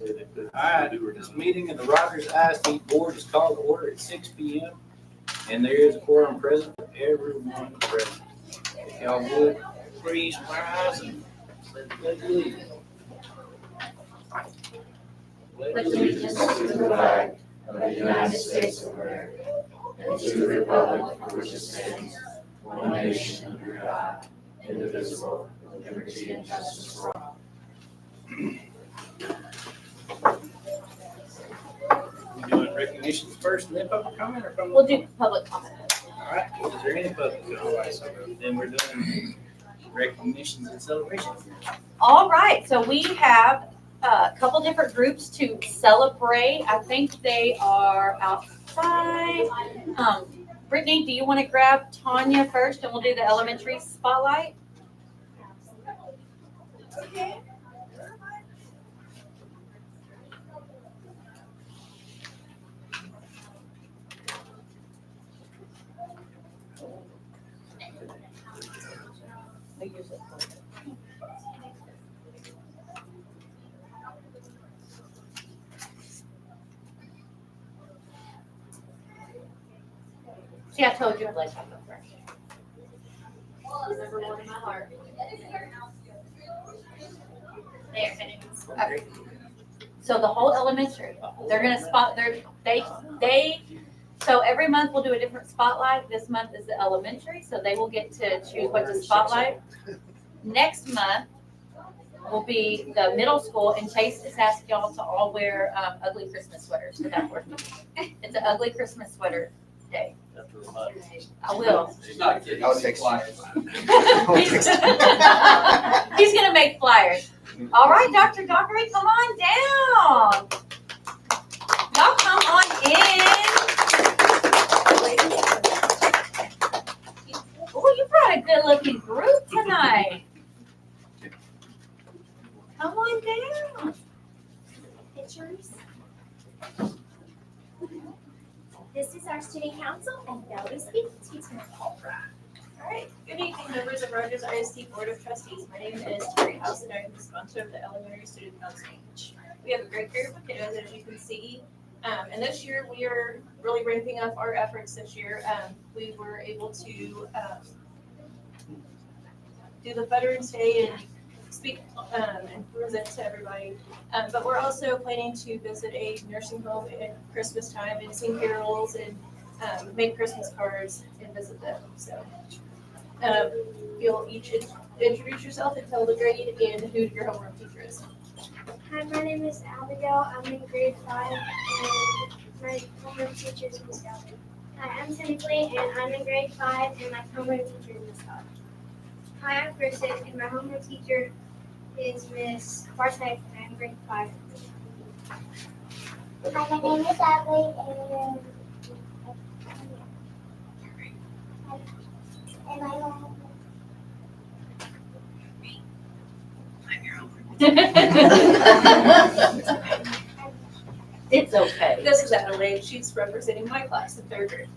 Alright, this meeting of the Rogers ISD Board is called to order at 6 p.m. And there is a quorum present for everyone present. If y'all would, please rise and let's leave. Pledge allegiance to the flag of the United States of America and to the republic for which it stands, one nation under God, indivisible, with liberty and justice for all. We doing recognitions first and then public comment or public? We'll do public comment. Alright, is there any public comment? So then we're doing recognitions and celebrations. All right, so we have a couple different groups to celebrate. I think they are outside. Brittany, do you want to grab Tanya first and we'll do the elementary spotlight? Okay. See, I told you I'd let you go first. Number one in my heart. There, it is. Okay. So the whole elementary, they're gonna spot, so every month we'll do a different spotlight. This month is the elementary, so they will get to choose what to spotlight. Next month will be the middle school, and Chase is asking y'all to all wear ugly Christmas sweaters for that board meeting. It's an ugly Christmas sweater day. I will. She's not kidding. I'll take flyers. He's gonna make flyers. All right, Dr. Dockery, come on down. Y'all come on in. Oh, you brought a good looking group tonight. Come on down. Pictures. This is our student council, and they'll be speaking to you tonight. All right. Good evening, members of Rogers ISD Board of Trustees. My name is Terry House, and I'm the sponsor of the Elementary Student Council. We have a great group of kiddos, as you can see. And this year, we are really ramping up our efforts this year. We were able to do the Veterans Day and speak and present to everybody. But we're also planning to visit a nursing home at Christmas time and sing carols and make Christmas cards and visit them. So you'll each introduce yourself and tell the grade and who your homework teacher is. Hi, my name is Abigail. I'm in grade 5, and my homeroom teacher is Miss Galvin. Hi, I'm Tinsley, and I'm in grade 5, and my homeroom teacher is Miss Galvin. Hi, I'm Kristen, and my homeroom teacher is Miss Forsyth, and I'm in grade 5. Hi, my name is Adley, and my home. It's okay. This is Adelaide. She's representing my class in 3rd grade.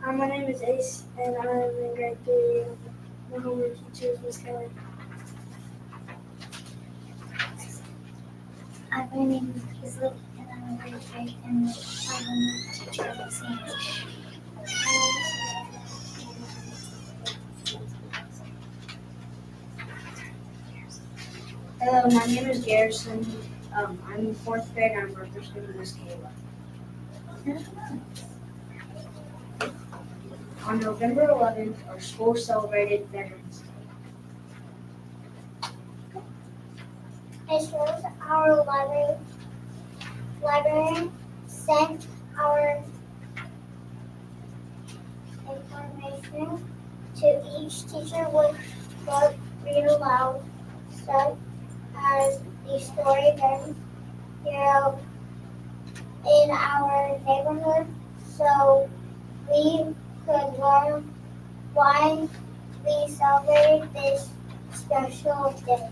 My name is Ace, and I'm in grade 3. My homeroom teacher is Miss Kelly. Hi, my name is Paisley, and I'm in grade 3, and my homeroom teacher is Sam. Hello, my name is Garrison. I'm in 4th grade, and I'm representing Miss Kayla. On November 11th, our school celebrated Veterans Day. It shows our librarian sent our information to each teacher with book read aloud, such as the story then hero in our neighborhood, so we could learn why we celebrate this special day.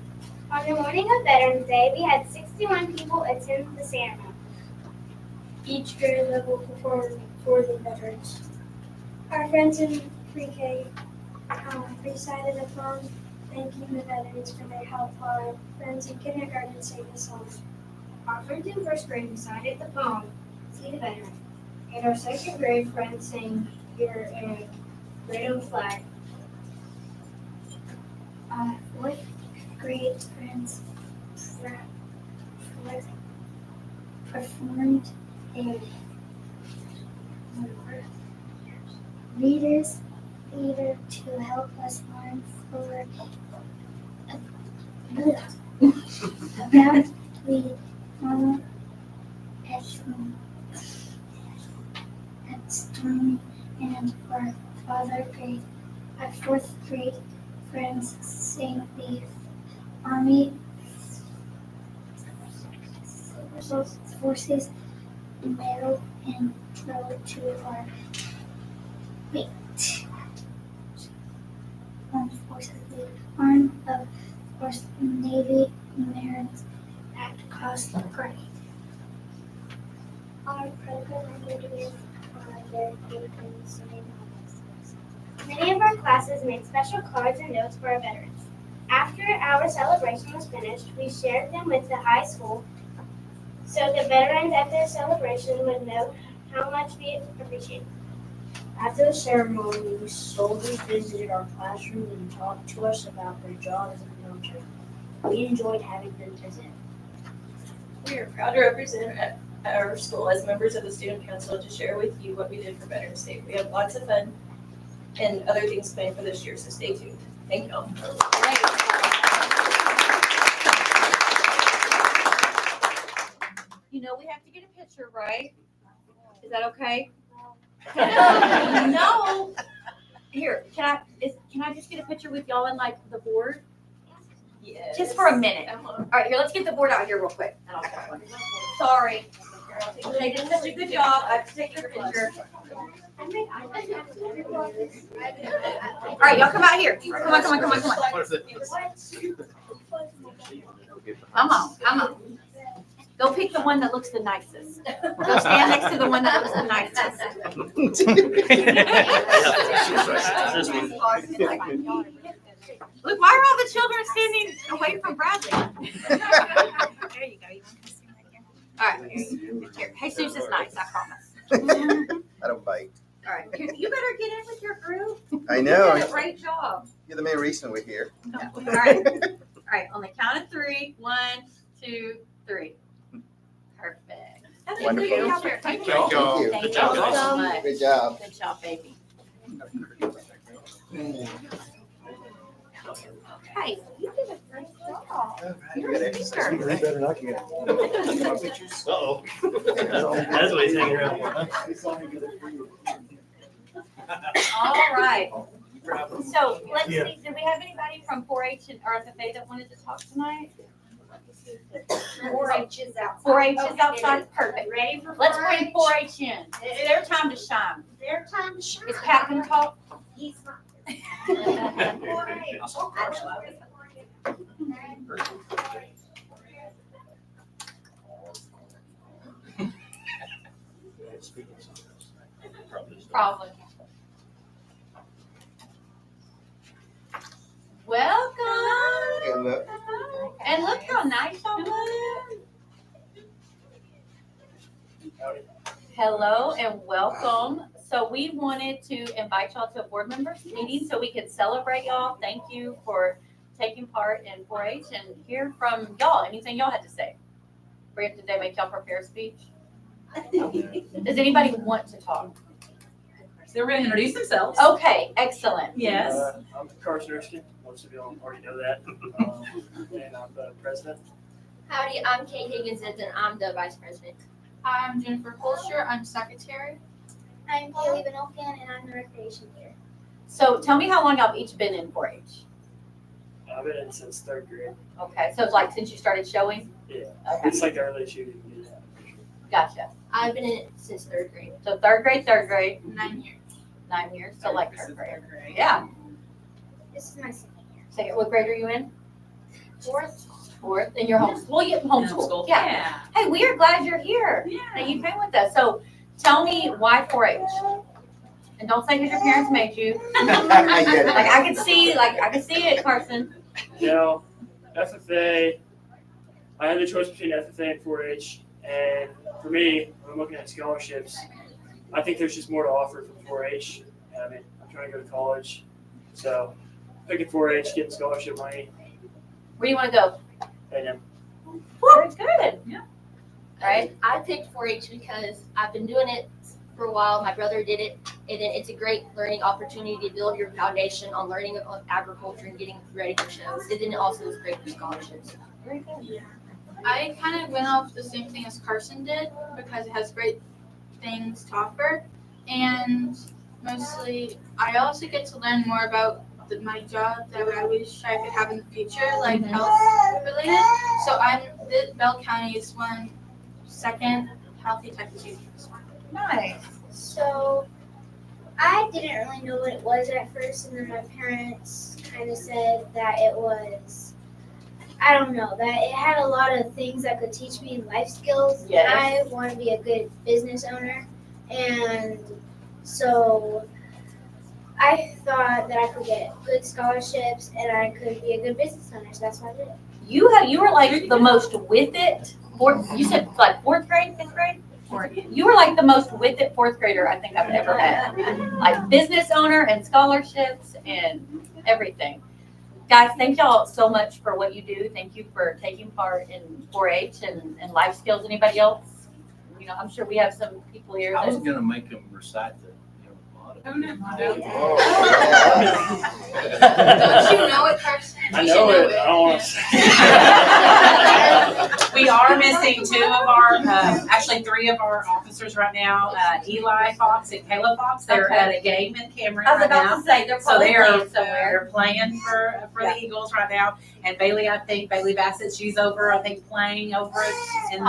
On the morning of Veterans Day, we had 61 people attend the ceremony. Each grade level performed for the veterans. Our friends in pre-K recited a poem thanking the veterans for their help while our friends in kindergarten sang the song. Our friends in first grade recited the poem, See the Veteran, and our second grade friends sang Your Freedom Flag. Our fourth grade friends performed a readers theater to help us learn about the astronomy, and our fourth grade friends sang the Army Forces medal and throw to our forces, the arm of course Navy Marines at Coast Guard. Our program ended with their patrons. Many of our classes made special cards and notes for our veterans. After our celebration was finished, we shared them with the high school so the veterans at the celebration would know how much we appreciate them. After the ceremony, soldiers visited our classroom and talked to us about their jobs in the military. We enjoyed having them visit. We are proud to represent our school as members of the student council to share with you what we did for Veterans Day. We have lots of fun and other things planned for this year, so stay tuned. Thank you all. You know, we have to get a picture, right? Is that okay? No. Here, can I just get a picture with y'all and like the board? Yes. Just for a minute. All right, here, let's get the board out here real quick. And I'll take one. Sorry. They did such a good job. I have to take your picture. All right, y'all come out here. Come on. Come on. Go pick the one that looks the nicest. Go stand next to the one that looks the nicest. Look, why are all the children standing away from Bradley? There you go. All right. Here. Jesus is nice, I promise. I don't bite. All right. You better get in with your group. I know. You did a great job. You're the main reason we're here. All right. All right. On the count of 3. 1, 2, 3. Perfect. Wonderful. Thank y'all. you. Thank you. Thank you so much. Good job. Good job, baby. Hey, you did a great job. You're a speaker. You better not get. Uh-oh. That's what he's hanging around for. All right. So let's see, did we have anybody from 4-H and RFFA that wanted to talk tonight? 4-H is outside. 4-H is outside, perfect. Ready for 4-H? Let's bring 4-H in. It's their time to shine. Their time to shine. Is Pat gonna talk? He's not. 4-H. Probably. Welcome. And look how nice y'all look. Hello and welcome. So we wanted to invite y'all to a board members meeting so we could celebrate y'all. Thank you for taking part in 4-H and hear from y'all. Anything y'all had to say? Did they make y'all prepare a speech? Does anybody want to talk? They're going to introduce themselves. Okay, excellent. Yes. I'm Carson Erskine. Most of y'all already know that. And I'm the president. Howdy, I'm Kate Higginson and I'm the vice president. I'm Jennifer Fulcher. I'm secretary. I'm Kaylee Benolkin and I'm the recreation leader. So tell me how long y'all have each been in 4-H? I've been in since 3rd grade. Okay, so it's like since you started showing? Yeah. Okay, It's like the early shooting. Yeah. gotcha. I've been in it since 3rd grade. So third grade, 9 years. 9 years, so like 3rd grade. Yeah. This is my second year. Second, what grade are you in? 4th. 4th, and you're homeschool. Well, you homeschool. Yeah. Yeah. Hey, we are glad you're here. That you came with us. So tell me why 4-H? And don't say because your parents made you. I get it. Like I could see it, Carson. You know, FFA, I had the choice between FFA and 4-H, and for me, when I'm looking at scholarships, I think there's just more to offer from 4-H. I mean, I'm trying to go to college, so picking 4-H, getting scholarship money, Where do you want to go? and then Very good. Yeah. Right? I picked 4-H because I've been doing it for a while. My brother did it, and then it's a great learning opportunity to build your foundation on learning on agriculture and getting ready for shows. And then it also is great for scholarships. Very good. I kind of went off the same thing as Carson did because it has great things to offer. And mostly, I also get to learn more about my job that I wish I could have in the future, like health related. So Bell County is one second healthy tech student. Nice. So I didn't really know what it was at first, and then my parents kind of said that it was, I don't know, that it had a lot of things that could teach me life skills. Yes. I want to be a good business owner, and so I thought that I could get good scholarships and I could be a good business owner, so that's what I did. You were like the most with it. You said like fourth grade, fifth grade? You were like the most with it fourth grader I think I've ever had. Like business owner and scholarships and everything. Guys, thank y'all so much for what you do. Thank you for taking part in 4-H and life skills. Anybody else? You know, I'm sure we have some people here. I was that- gonna make them recite the, motto. Oh, no. Don't you know it, Carson? I You should know it. I don't want to say. We are missing two of our, actually three of our officers right now, Eli Fox and Caleb Fox. They're Okay. at a game in Cameron I was right now. about to say, they're So probably they are playing somewhere. they're playing for the Eagles right now. And Bailey, I think Bailey Bassett, she's over, I think playing over it in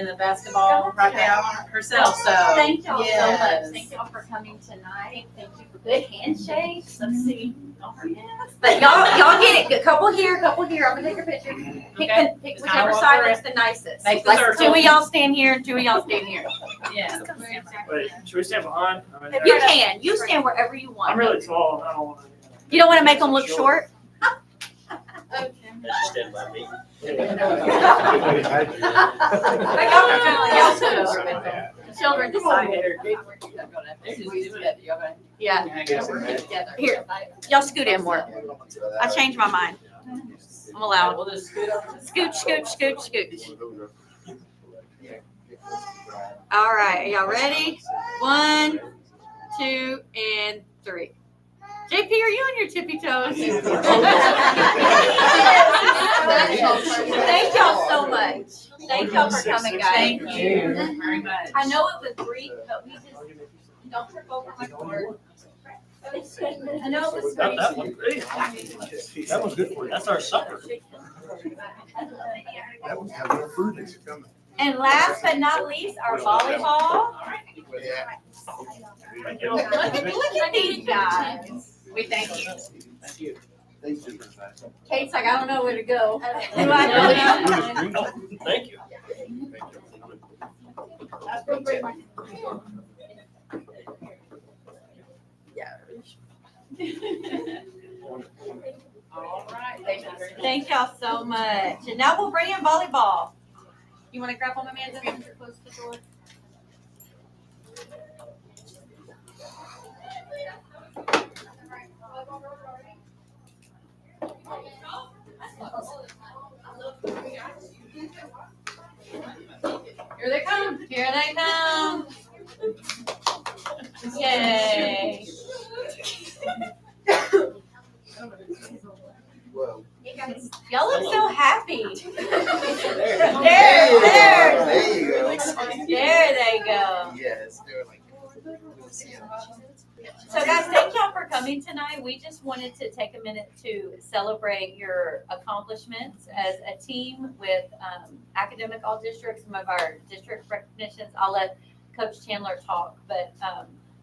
the basketball right now herself. So Thank y'all so yes. much. Thank y'all for coming tonight. Thank you for good handshakes. Let's see. But y'all get it. A couple here, a couple here. I'm gonna take your picture. Pick, Okay. pick Just kinda whichever walk side around. looks the nicest. Make the Like, circle. two of y'all stand here and two of y'all stand here. Yeah. Wait, should we stand behind? I mean, You can. You stand wherever you I'm want. really tall. I don't want to. You don't want to make them look short? Okay. Stand by me. Children decided. Yeah. Here, y'all scoot in more. I changed my mind. I'm allowed. Scooch, scooch, scooch, scooch. All right, are y'all ready? 1, 2, and 3. JP, are you on your tippy toes? Thank y'all so much. Thank y'all for coming, guys. Thank you very much. I know it was brief, but we just, don't trip over my cord. I know it was brief. That one, great. That was good for you. That's our supper. That was a little fruit is coming. And last but not least, our volleyball. Thank you. Look at these guys. We thank you. Thank you. Kate's like, I don't know where to go. Do I know? Thank you. All right. Thank you very much. Thank y'all so much. And now we'll bring in volleyball. You want to grab on Amanda since you're close to the door? Here they come. Here they come. Yay. Whoa. Y'all look so happy. There you go. There they go. Yes, they're like. So guys, thank y'all for coming tonight. We just wanted to take a minute to celebrate your accomplishments as a team with academic all districts, some of our district recognitions. I'll let Coach Chandler talk, but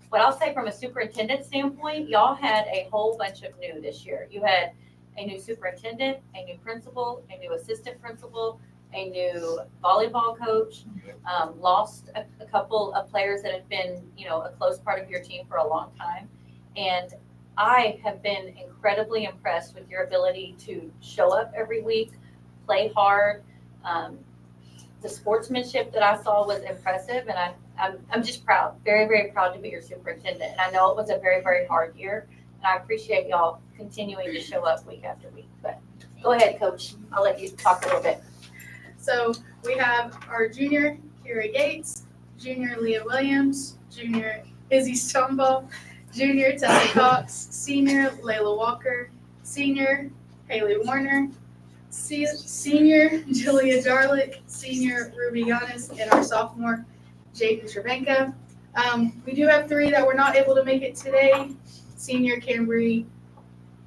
what I'll say from a superintendent standpoint, y'all had a whole bunch of new this year. You had a new superintendent, a new principal, a new assistant principal, a new volleyball coach, lost a couple of players that have been, a close part of your team for a long time. And I have been incredibly impressed with your ability to show up every week, play hard. The sportsmanship that I saw was impressive, and I'm just proud, very, very proud to be your superintendent. And I know it was a very, very hard year, and I appreciate y'all continuing to show up week after week. But go ahead, Coach. I'll let you talk a little bit. So we have our junior, Kira Gates, junior, Leah Williams, junior, Izzy Stumble, junior, Tessa Cox, senior, Layla Walker, senior, Haley Warner, senior, Julia Jarlick, senior, Ruby Giannis, and our sophomore, Jaden Trevenka. We do have 3 that were not able to make it today. Senior, Cambry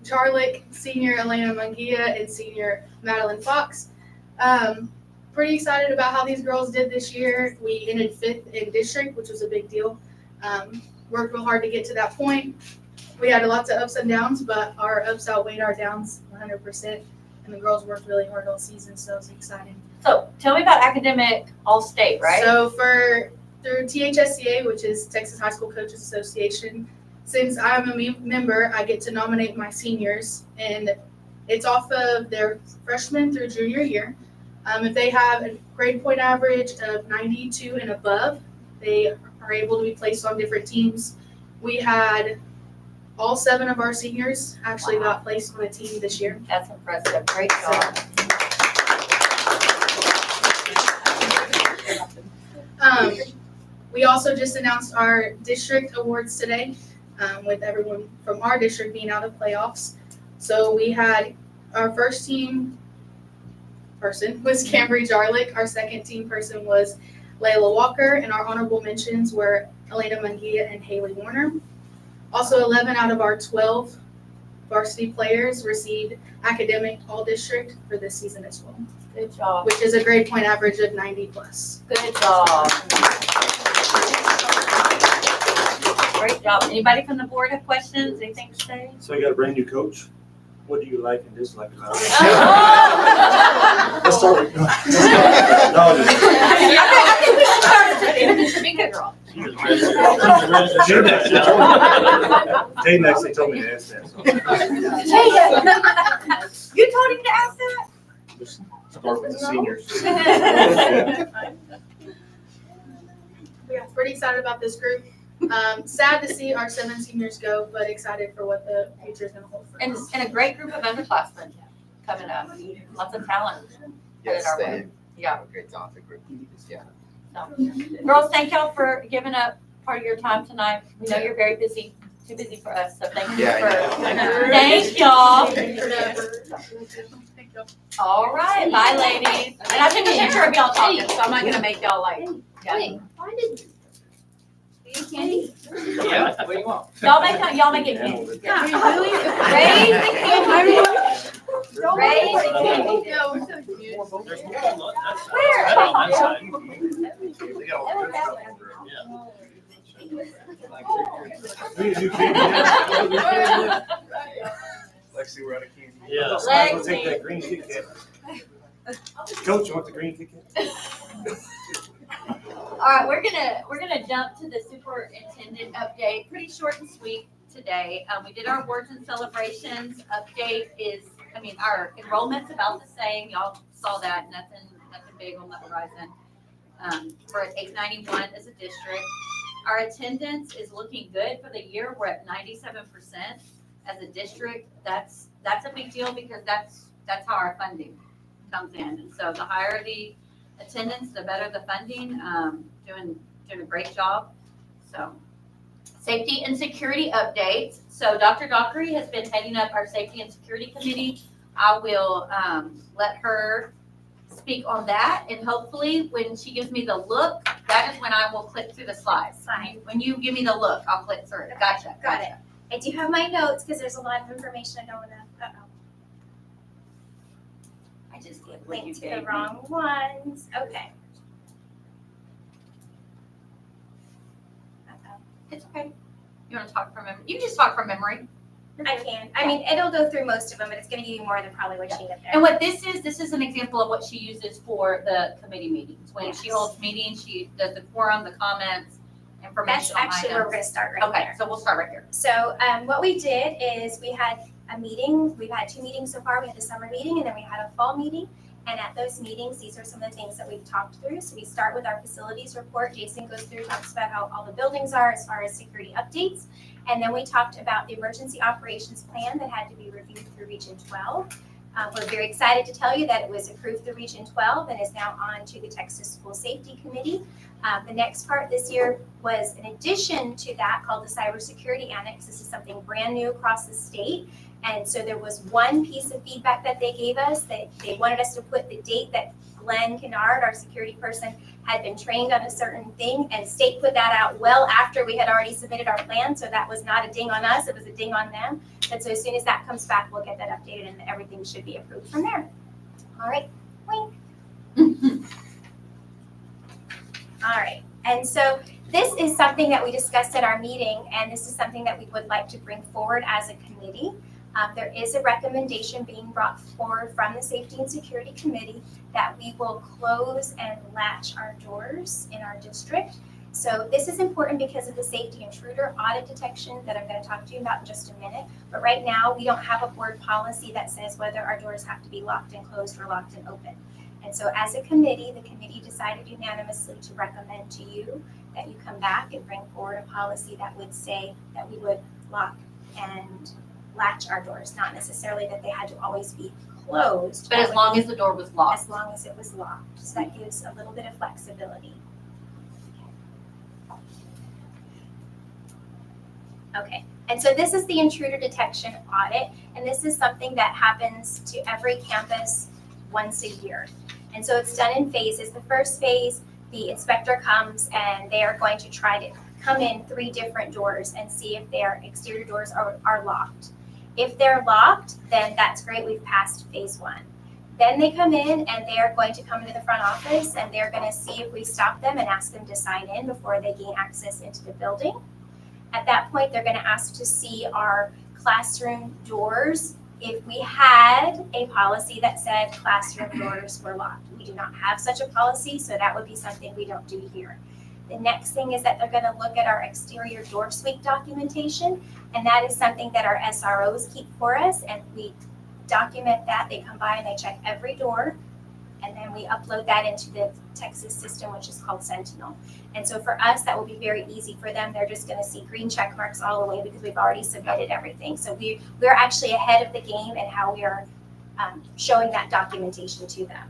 Jarlick, senior, Elena Munguia, and senior, Madeline Fox. Pretty excited about how these girls did this year. We ended 5th in district, which was a big deal. Worked real hard to get to that point. We had lots of ups and downs, but our ups outweighed our downs 100%. And the girls worked really hard all season, so it was exciting. So tell me about Academic All-State, right? So through THSCA, which is Texas High School Coaches Association, since I'm a member, I get to nominate my seniors, and it's off of their freshman through junior year. If they have a grade point average of 92 and above, they are able to be placed on different teams. We had all 7 of our seniors actually got placed on a team this year. That's impressive. Great job. We also just announced our district awards today, with everyone from our district being out of playoffs. So we had our first team person was Cambry Jarlick. Our second team person was Layla Walker, and our honorable mentions were Elena Munguia and Haley Warner. Also, 11 out of our 12 varsity players received academic all-district for this season as well. Good job. Which is a grade point average of 90 plus. Good job. Great job. Anybody from the board have questions? Anything to say? So you got a brand new coach. What do you like and dislike about it? Oh! Let's start with no, I think we should start with the Topeka girl. Jaden actually told me to ask that. So. Jaden, you told him to ask that? Just start with the seniors. Yeah, pretty excited about this group. Sad to see our 7 seniors go, but excited for what the future is going to hold for us. And a great group of underclassmen coming up. Lots of talent. Yes, headed our they way. Yeah. have a great talented group. Yeah. So, girls, thank y'all for giving up part of your time tonight. We know you're very busy, too busy for us, so thank you thank y'all. All right, bye, ladies. And I took a picture of y'all talking, so I'm not gonna make y'all like. Wait, why did Candy? Yeah, what do you want? Y'all make it candy. Raise the candy. Raise the candy. There's more on that side. Where? Better on that side. They got all the good stuff over there. Lexi, we're out of candy. Yeah. We'll take that green Kit Kat. Coach, you want the green Kit Kat? All right, we're gonna jump to the superintendent update. Pretty short and sweet today. We did our awards and celebrations. Update is, our enrollment's about the same. Y'all saw that. Nothing big on the horizon. We're at 891 as a district. Our attendance is looking good for the year. We're at 97% as a district. That's a big deal because that's how our funding comes in. And so the higher the attendance, the better the funding. Doing a great job. So safety and security updates. So Dr. Dockery has been heading up our safety and security committee. I will let her speak on that, and hopefully when she gives me the look, that is when I will click through the slides. Fine. When you give me the look, I'll click through it. Gotcha. Got it. I do have my notes because there's a lot of information I don't want to, I just did what you link to gave the me. wrong ones. Okay. It's okay. You want to talk from memory? You can just talk from memory. I can. I mean, it'll go through most of them, but it's going to give you more than probably what you need up there. And what this is an example of what she uses for the committee meetings. When she holds meetings, she does the quorum, the comments, and information That's actually where we're items? gonna start right Okay, there. so we'll start right here. So what we did is we had a meeting. We've had 2 meetings so far. We had the summer meeting and then we had a fall meeting. And at those meetings, these are some of the things that we've talked through. So we start with our facilities report. Jason goes through, talks about how all the buildings are as far as security updates. And then we talked about the emergency operations plan that had to be reviewed through Region 12. We're very excited to tell you that it was approved through Region 12 and is now on to the Texas School Safety Committee. The next part this year was an addition to that called the Cybersecurity Annex. This is something brand new across the state. And so there was one piece of feedback that they gave us that they wanted us to put the date that Glenn Kennard, our security person, had been trained on a certain thing, and state put that out well after we had already submitted our plan. So that was not a ding on us, it was a ding on them. And so as soon as that comes back, we'll get that updated and everything should be approved from there. All right, wink. All right, and so this is something that we discussed at our meeting, and this is something that we would like to bring forward as a committee. There is a recommendation being brought forward from the Safety and Security Committee that we will close and latch our doors in our district. So this is important because of the safety intruder audit detection that I'm going to talk to you about in just a minute. But right now, we don't have a board policy that says whether our doors have to be locked and closed or locked and open. And so as a committee, the committee decided unanimously to recommend to you that you come back and bring forward a policy that would say that we would lock and latch our doors, not necessarily that they had to always be closed. But as long as the door was locked. As long as it was locked. So that gives a little bit of flexibility. Okay, and so this is the intruder detection audit, and this is something that happens to every campus once a year. And so it's done in phases. The first phase, the inspector comes and they are going to try to come in 3 different doors and see if their exterior doors are locked. If they're locked, then that's great, we've passed phase 1. Then they come in and they are going to come into the front office and they're going to see if we stop them and ask them to sign in before they gain access into the building. At that point, they're going to ask to see our classroom doors if we had a policy that said classroom doors were locked. We do not have such a policy, so that would be something we don't do here. The next thing is that they're going to look at our exterior door sweep documentation, and that is something that our SROs keep for us, and we document that. They come by and they check every door, and then we upload that into the Texas system, which is called Sentinel. And so for us, that will be very easy for them. They're just going to see green check marks all the way because we've already submitted everything. So we're actually ahead of the game in how we are showing that documentation to them.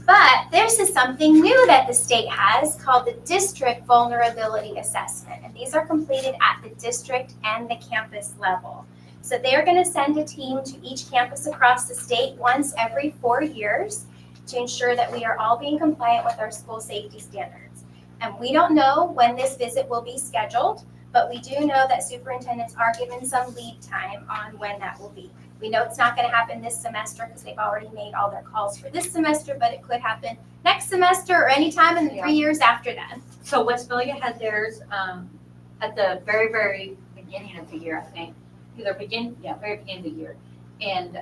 But this is something new that the state has called the District Vulnerability Assessment. And these are completed at the district and the campus level. So they're going to send a team to each campus across the state once every 4 years to ensure that we are all being compliant with our school safety standards. And we don't know when this visit will be scheduled, but we do know that superintendents are given some lead time on when that will be. We know it's not going to happen this semester because they've already made all their calls for this semester, but it could happen next semester or anytime in the 3 years after that. So Westphalia had theirs at the very, very beginning of the year, I think. Very beginning of the year. And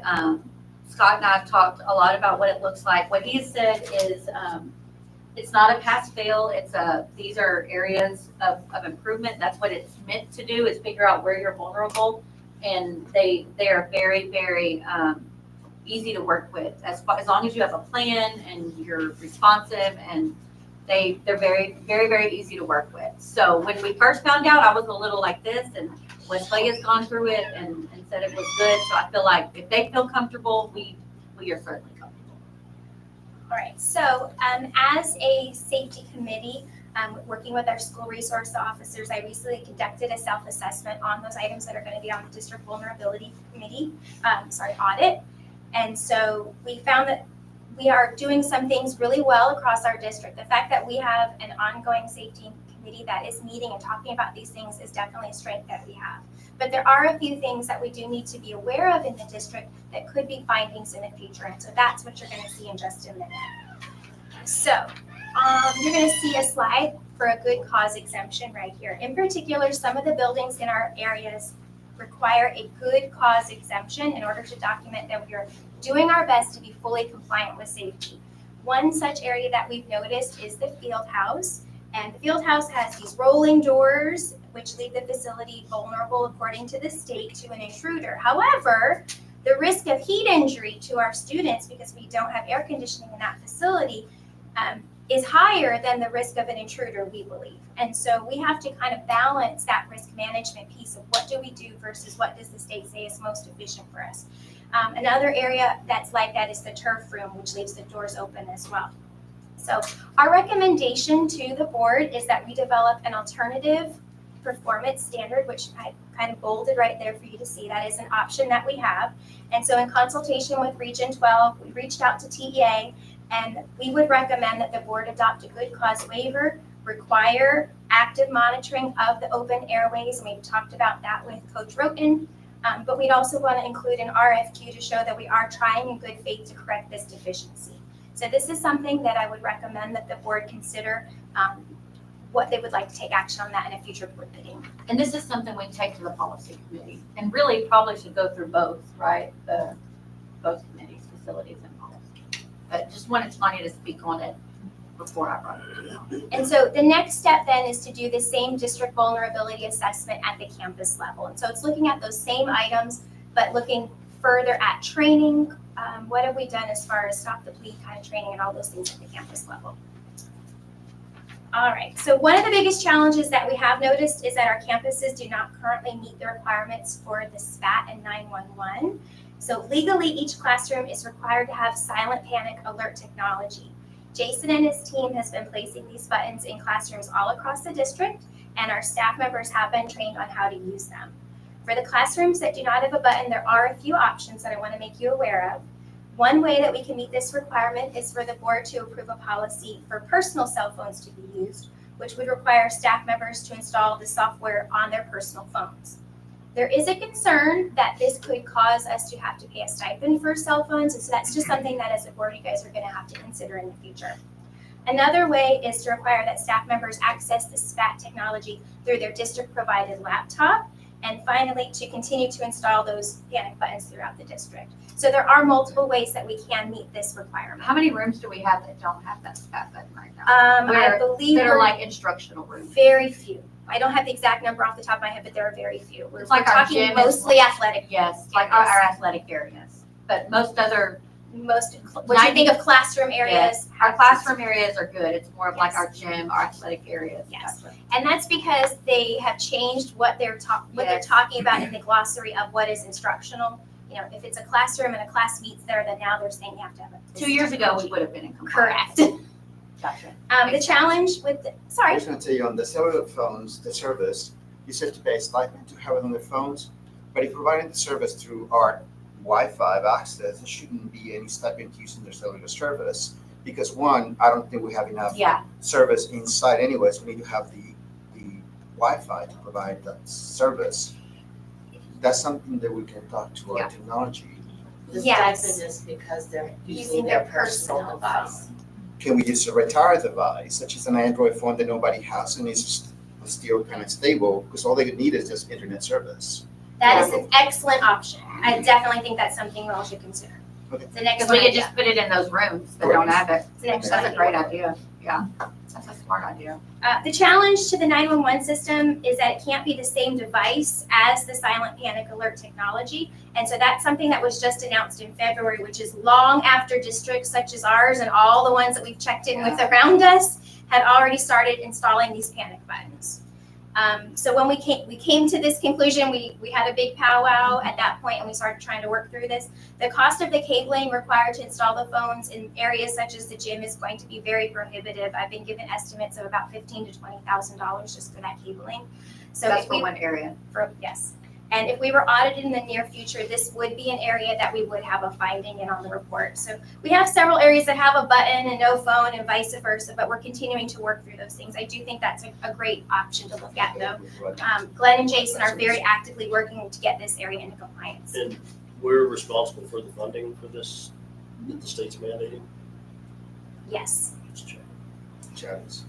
Scott and I have talked a lot about what it looks like. What he has said is it's not a pass-fail. These are areas of improvement. That's what it's meant to do, is figure out where you're vulnerable. And they are very, very easy to work with. As long as you have a plan and you're responsive, and they're very, very, very easy to work with. So when we first found out, I was a little like this, and Westvalia's gone through it and said it was good. So I feel like if they feel comfortable, we are certainly comfortable. All right, so as a safety committee, working with our school resource officers, I recently conducted a self-assessment on those items that are going to be on the District Vulnerability Committee, audit. And so we found that we are doing some things really well across our district. The fact that we have an ongoing safety committee that is meeting and talking about these things is definitely a strength that we have. But there are a few things that we do need to be aware of in the district that could be findings in the future. And so that's what you're going to see in just a minute. So you're going to see a slide for a good cause exemption right here. In particular, some of the buildings in our areas require a good cause exemption in order to document that we are doing our best to be fully compliant with safety. One such area that we've noticed is the field house. And the field house has these rolling doors, which leave the facility vulnerable, according to the state, to an intruder. However, the risk of heat injury to our students, because we don't have air conditioning in that facility, is higher than the risk of an intruder, we believe. And so we have to kind of balance that risk management piece of what do we do versus what does the state say is most efficient for us. Another area that's like that is the turf room, which leaves the doors open as well. So our recommendation to the board is that we develop an alternative performance standard, which I kind of bolded right there for you to see. That is an option that we have. And so in consultation with Region 12, we reached out to TEA, and we would recommend that the board adopt a good cause waiver, require active monitoring of the open airways, and we've talked about that with Coach Roten. But we'd also want to include an RFQ to show that we are trying in good faith to correct this deficiency. So this is something that I would recommend that the board consider what they would like to take action on that in a future board meeting. And this is something we take to the policy committee, and really probably should go through both, right? Both committees, facilities and policy. But just wanted Tanya to speak on it before I brought it to you. And so the next step then is to do the same district vulnerability assessment at the campus level. And so it's looking at those same items, but looking further at training. What have we done as far as stop the bleed kind of training and all those things at the campus level? All right, so one of the biggest challenges that we have noticed is that our campuses do not currently meet the requirements for the SPAT and 911. So legally, each classroom is required to have silent panic alert technology. Jason and his team has been placing these buttons in classrooms all across the district, and our staff members have been trained on how to use them. For the classrooms that do not have a button, there are a few options that I want to make you aware of. One way that we can meet this requirement is for the board to approve a policy for personal cell phones to be used, which would require staff members to install the software on their personal phones. There is a concern that this could cause us to have to pay a stipend for cell phones, and so that's just something that as a board you guys are going to have to consider in the future. Another way is to require that staff members access the SPAT technology through their district-provided laptop, and finally, to continue to install those panic buttons throughout the district. So there are multiple ways that we can meet this requirement. How many rooms do we have that don't have that SPAT button right now? I believe That are we're like instructional rooms. very few. I don't have the exact number off the top of my head, but there are very few. We're It's like our talking gym is- mostly athletic. Yes, like our athletic areas, but most other, Most, what you think of classroom areas. our classroom areas are good. It's more of like our gym, our athletic areas. Yes. And that's because they have changed what they're Yes. talking about in the glossary of what is instructional. You know, if it's a classroom and a class meets there, then now they're saying you have to have it. 2 years ago, we would have been in compliance. Correct. Gotcha. The challenge with, I sorry, was going to tell you on the cellular phones, the service, you said to pay a stipend to have it on their phones, but if providing the service through our Wi-Fi access, there shouldn't be any stipend using their cellular service. Because one, I don't think we have enough Yeah, service inside anyways. We need to have the Wi-Fi to provide that service. That's something that we can talk to Yeah. our technology. The Yes. stipend is because they're Using using their their personal personal device. Can we use a retired device, such as an Android phone that nobody has and is still kind of stable, because all they need is just internet service? that is an excellent option. I definitely think that's something we all should consider. Okay. The next because one, we could just put it in those rooms that don't have it. the next That's one. a great idea. Yeah, that's a smart idea. The challenge to the 911 system is that it can't be the same device as the silent panic alert technology. And so that's something that was just announced in February, which is long after districts such as ours and all the ones that we've checked in with around us had already started installing these panic buttons. So when we came to this conclusion, we had a big powwow at that point and we started trying to work through this. The cost of the cabling required to install the phones in areas such as the gym is going to be very prohibitive. I've been given estimates of about $15,000 to $20,000 just for that cabling. So That's if for we, one area. yes. And if we were audited in the near future, this would be an area that we would have a finding in on the report. So we have several areas that have a button and no phone and vice versa, but we're continuing to work through those things. I do think that's a great option to look at though. Glenn and Jason are very actively working to get this area into compliance. And we're responsible for the funding for this that the state's mandating? Yes. Just check. Travis.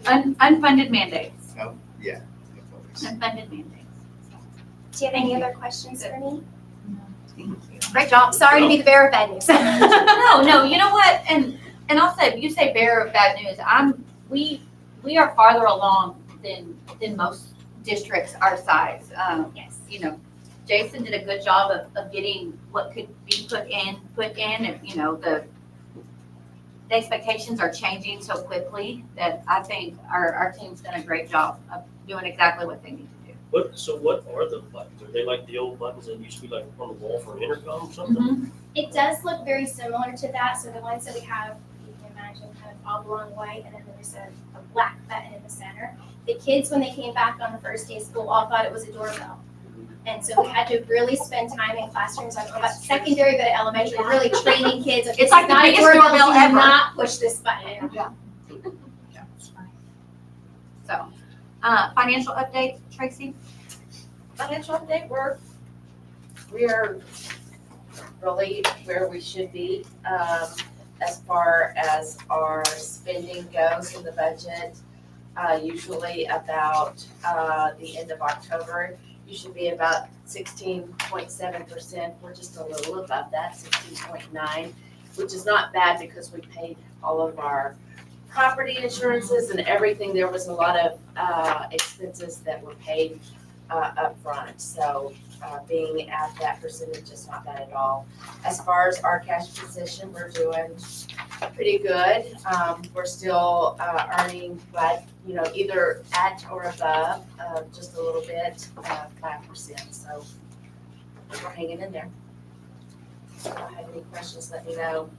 Unfunded mandates. No? Yeah. Unfunded mandates. Do you have any other questions for me? Great job. Sorry to be the bearer of bad news. No, you know what? And I'll say, you say bearer of bad news. We are farther along than most districts our size. Yes. You know, Jason did a good job of getting what could be put in, and, you know, the expectations are changing so quickly that I think our team's done a great job of doing exactly what they need to do. What are the buttons? Are they like the old buttons that used to be like on the wall for an intercom or something? It does look very similar to that. So the ones that we have, you can imagine, kind of oblong white, and then there's a black button in the center. The kids, when they came back on the first day of school, all thought it was a doorbell. And so we had to really spend time in classrooms, I don't know about secondary, but at elementary, really training kids. Of, It's like the not a biggest doorbell, doorbell do ever. not push this button. So, financial update, Tracy? Financial update, we are really where we should be, as far as our spending goes in the budget. Usually about, the end of October, you should be about 16.7%. We're just a little above that, 16.9, which is not bad because we paid all of our property insurances and everything. There was a lot of expenses that were paid upfront. So being at that percentage is not bad at all. As far as our cash position, we're doing pretty good. We're still earning, but you know, either at or above, just a little bit, 5%. So we're hanging in there. If you have any questions, let me know.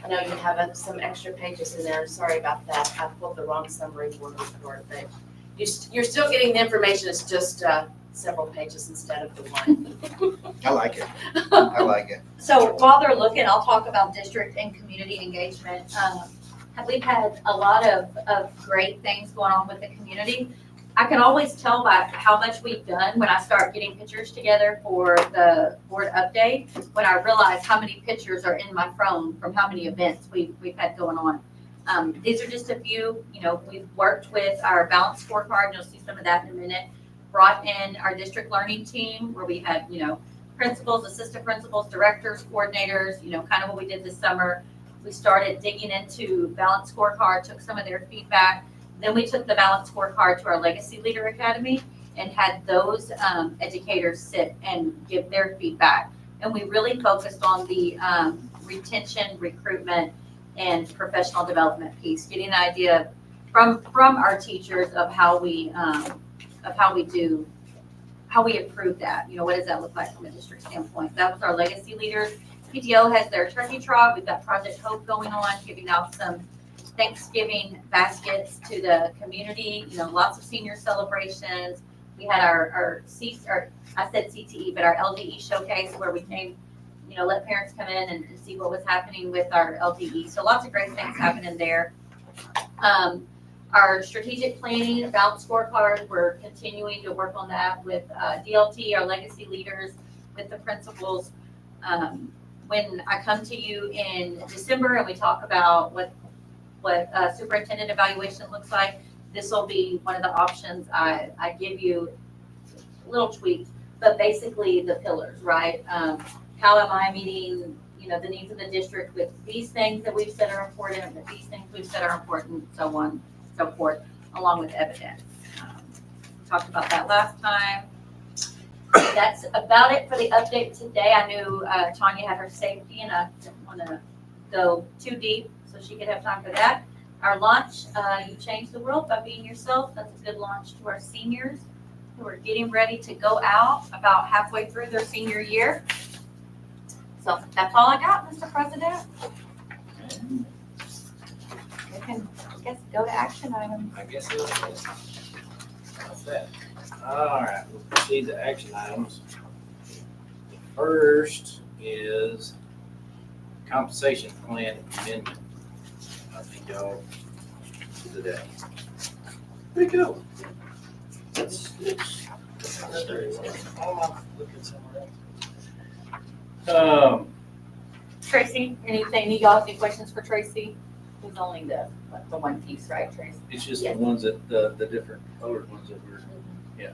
I know you have some extra pages in there. I'm sorry about that. I pulled the wrong summary board report, but you're still getting the information. It's just several pages instead of the one. I like it. I like it. So while they're looking, I'll talk about district and community engagement. We've had a lot of great things going on with the community. I can always tell by how much we've done when I start getting pictures together for the board update, when I realize how many pictures are in my phone from how many events we've had going on. These are just a few. You know, we've worked with our balanced scorecard, and you'll see some of that in a minute. Brought in our district learning team where we had, you know, principals, assistant principals, directors, coordinators, you know, kind of what we did this summer. We started digging into balanced scorecard, took some of their feedback. Then we took the balanced scorecard to our Legacy Leader Academy and had those educators sit and give their feedback. And we really focused on the retention, recruitment, and professional development piece, getting an idea from our teachers of how we improve that. You know, what does that look like from a district standpoint? That was our Legacy Leaders. PTO has their turkey trot. We've got Project Hope going on, giving out some Thanksgiving baskets to the community. You know, lots of senior celebrations. We had our I said CTE, but our LDE showcase where we came, you know, let parents come in and see what was happening with our LDE. So lots of great things happening there. Our strategic planning, balanced scorecard, we're continuing to work on that with DLT, our Legacy Leaders, with the principals. When I come to you in December and we talk about what superintendent evaluation looks like, this will be one of the options I give you, little tweaks, but basically the pillars, right? How am I meeting, you know, the needs of the district with these things that we've said are important, with these things we've said are important, so on, so forth, along with evidence. Talked about that last time. That's about it for the update today. I knew Tanya had her safety and I didn't want to go too deep so she could have time for that. Our launch, You Change the World by Being Yourself. That's a good launch to our seniors who are getting ready to go out about halfway through their senior year. So that's all I got, Mr. President. We can, I guess, go to action items. I guess it is. That's that. All right, we'll proceed to action items. The first is compensation plan amendment. I think y'all did that. Pretty cool. It's looking somewhere else. Tracy, anything, you got any questions for Tracy? Who's only the one piece, right, Tracy? It's just Yes. the ones that, the different colored ones that were, yeah.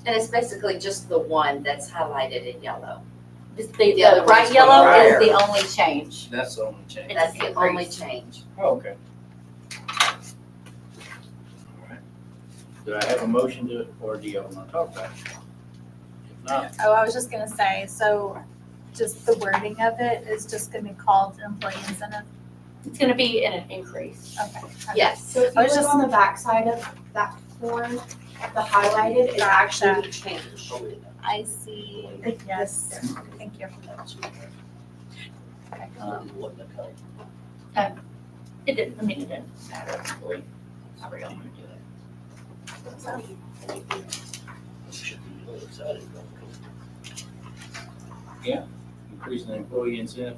And it's basically just the one that's highlighted in yellow. Just The the other bright one's yellow is higher. the only change. That's the only change. It's That's the only increase. change. Oh, okay. All right. Do I have a motion to, or do you want to talk about it? If not, Oh, I was just gonna say, so just the wording of it is just gonna be called employee incentive? It's gonna be an increase. Okay. Yes. So if you I was look just- on the back side of that form, the highlighted is actually changed. I see, yes, thank you. It didn't, I mean, it didn't matter really, however you want to do it. Should be really excited about it. increasing the employee incentive.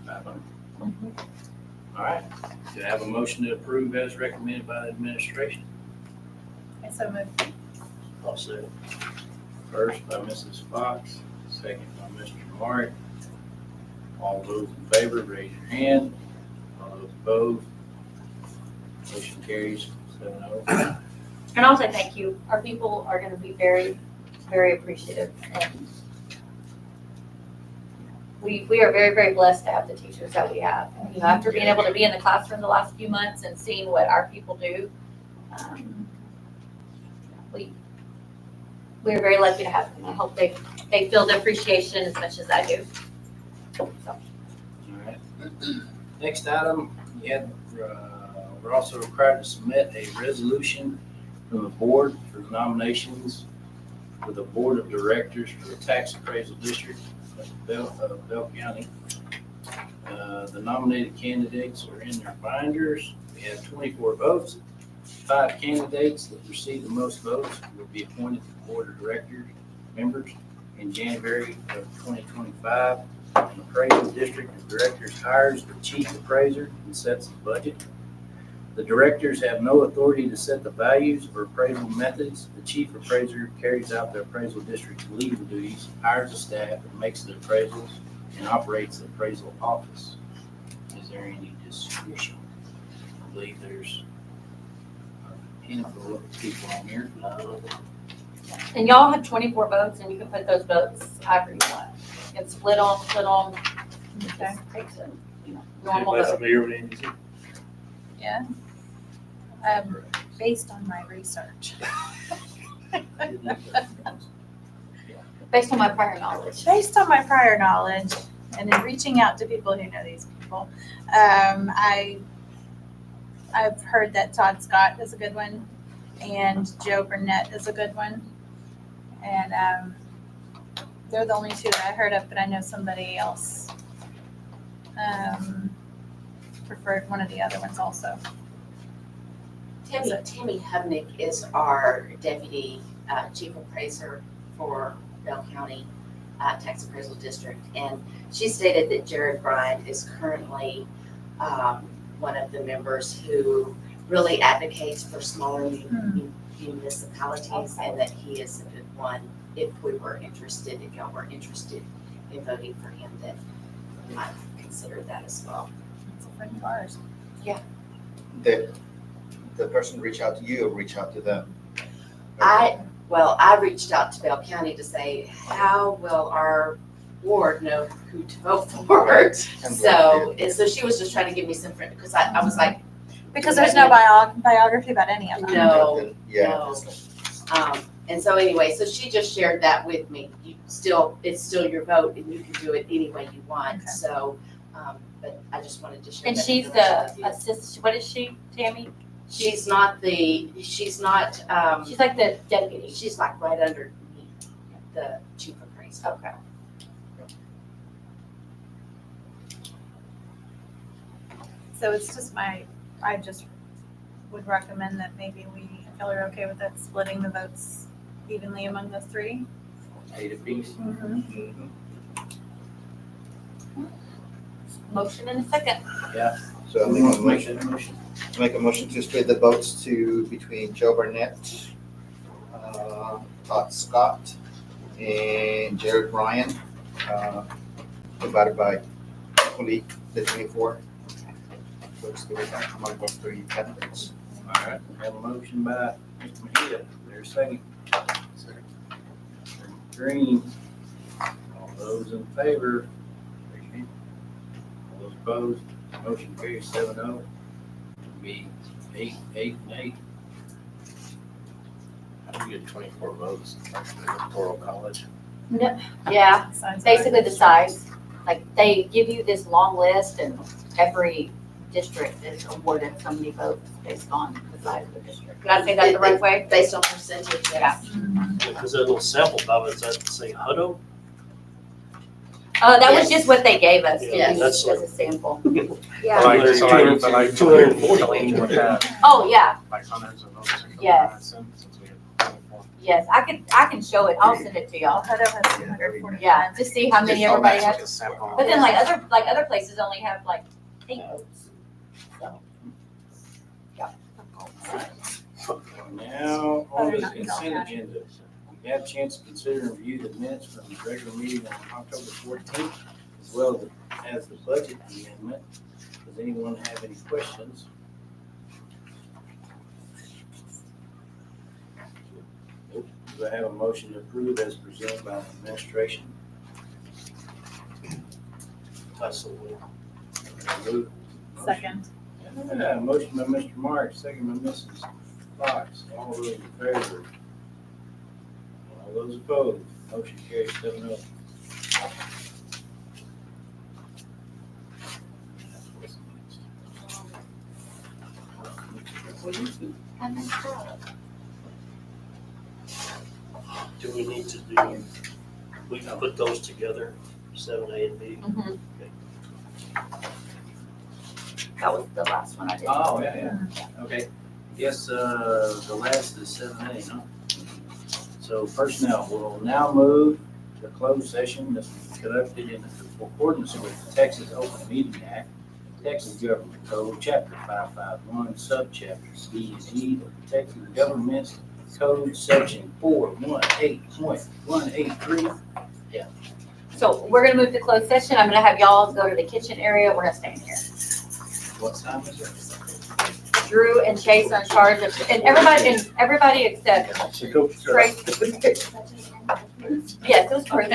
500. All right. Do I have a motion to approve as recommended by the administration? I so moved. I'll say it. First by Mrs. Fox, second by Mr. Mark. All those in favor, raise your hand. All those opposed, motion carries 7-0. And I'll say thank you. Our people are gonna be very, very appreciative. And we are very, very blessed to have the teachers that we have. You know, after being able to be in the classroom the last few months and seeing what our people do, we're very lucky to have them. I hope they feel the appreciation as much as I do. So. All right. Next item, we're also required to submit a resolution from the board for nominations for the board of directors for the tax appraisal district of Bell County. The nominated candidates are in their binders. We have 24 votes. 5 candidates that receive the most votes will be appointed to the board of directors members in January of 2025. An appraisal district of directors hires the chief appraiser and sets the budget. The directors have no authority to set the values or appraisal methods. The chief appraiser carries out the appraisal district's legal duties, hires a staff, and makes the appraisals, and operates the appraisal office. Is there any discussion? I believe there's a handful of people on here. And y'all have 24 votes, and you can put those votes however you want. You can split them. Okay. Takes a, normal Anybody vote. familiar with NBC? Yeah. Based on my research. Based on my prior knowledge. Based on my prior knowledge and in reaching out to people who know these people, I've heard that Todd Scott is a good one and Joe Burnett is a good one. And they're the only two that I heard of, but I know somebody else preferred one of the other ones also. Tammy Hubnick is our deputy chief appraiser for Bell County Tax Appraisal District. And she stated that Jared Bryan is currently one of the members who really advocates for smaller municipalities, and that he is a good one if we were interested, if y'all were interested in voting for him, that we might consider that as well. It's a friend of ours. Yeah. The person reach out to you or reach out to them? I reached out to Bell County to say, how will our ward know who to vote for? So she was just trying to give me some, because I was like. Because there's no biography about any of them. No, Yeah. no. And so anyway, so she just shared that with me. It's still your vote and you can do it any way you want. Okay. So, but I just wanted to share And that she's information with the you. assistant, what is she, Tammy? She's not, She's like the deputy. she's like right under me, the chief appraiser. Okay. So it's just I just would recommend that maybe if y'all are okay with it, splitting the votes evenly among those 3. 8 apiece. Mm-hmm. Motion in a second. So I Who make wants a to make motion, that motion? make a motion to split the votes between Joe Burnett, Todd Scott, and Jared Bryan, divided by equally the 24. So it's among those 3 candidates. All right, we have a motion by Mr. Mejia, there's a second. Green. All those in favor, raise your hand. All those opposed, motion carries 7-0. Be 8, and 8. How do you get 24 votes? Electoral college. Yeah, basically the size. Like, they give you this long list and every district is awarded so many votes based on the size of the district. Did I say that the right way? Based on percentage, yes. Because that little sample ballot, does that say Hutto? That was just what they gave us, Yeah, that's as a sample. Yeah. Like, so like, but like 240. would have Oh, yeah, like hundreds of votes. or something Yes. like that, since we have 24. yes, I can show it. I'll send it to y'all. Hutto has 240. Yeah, just see how many Just everybody like has. a sample. But then like other places only have like 8 votes. So, Now, on Other the not in all consent county. agenda, we have a chance to consider and review the minutes from the regular meeting on October 14th, as well as the budget amendment. Does anyone have any questions? Nope. Do I have a motion to approve as presented by the administration? Move. Second. Motion by Mr. Marks, second by Mrs. Fox. All those in favor? All those opposed? Motion carries 7-0. Do we need to do, we can put those together, 7A and B? mhm. That was the last one I did. Oh, yeah. Okay. Yes, the last is 7A, huh? So personnel will now move to closed session that's conducted in accordance with the Texas Open Meeting Act, Texas Government Code, Chapter 551, Subchapter C and E of the Texas Government Code, Section 418.183. So we're gonna move to closed session. I'm gonna have y'all go to the kitchen area. We're gonna stay in here. What time is it? Drew and Chase are in charge of, and everybody except So go. Trace. Yes, it was perfect.